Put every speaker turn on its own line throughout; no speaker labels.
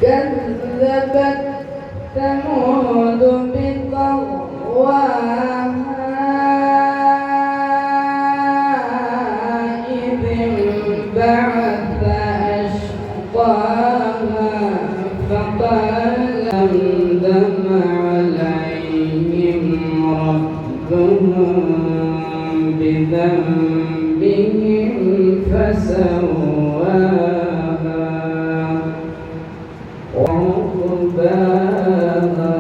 كذبت ثمود بطغواها إذ انبعث أشقاها فقال دمدم عليهم ربهم بذنبهم فسواها وعقباها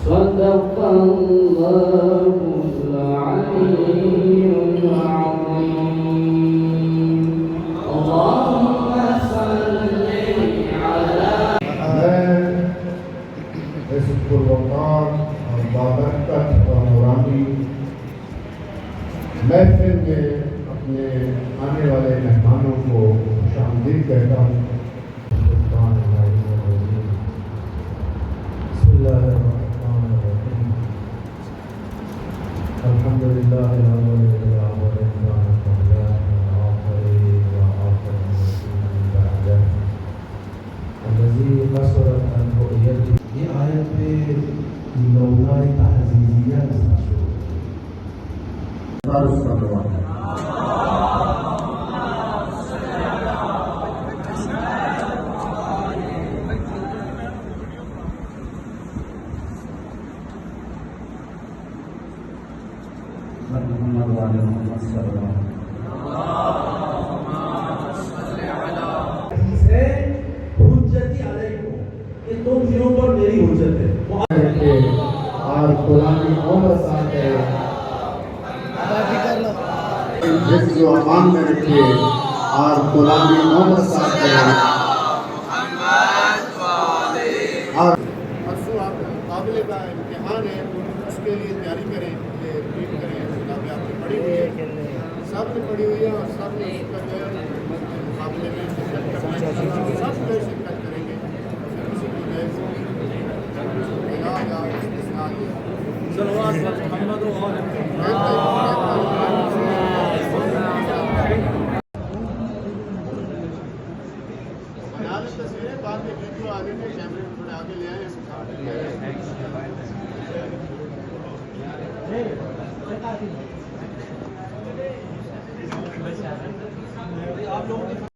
صدق الله العلي العظيم اللهم صل على
इस पुरवकार और बाबरकत और नूरानी महफिल में अपने आने वाले मेहमानों को खुशामदीद कहता हूँ। अल्हम्दुलिल्लाह ये आयत पे लौलाई तहज़ीज़िया तुम दिनों पर मेरी हुज्जत है और कुरानी उम्र साथ है जो अमान में रखे और कुरानी उम्र साथ है और परसों आप मुकाबले का इम्तिहान है उसके लिए तैयारी करें रीड करें किताबें आपने पढ़ी हुई है सब ने पढ़ी हुई है और सब ने मुकाबले में शिरकत करना है सब लोग शिरकत करेंगे तस्वीरें बाद में वीडियो आगे के कैमरे में थोड़े आगे ले आए आप लोगों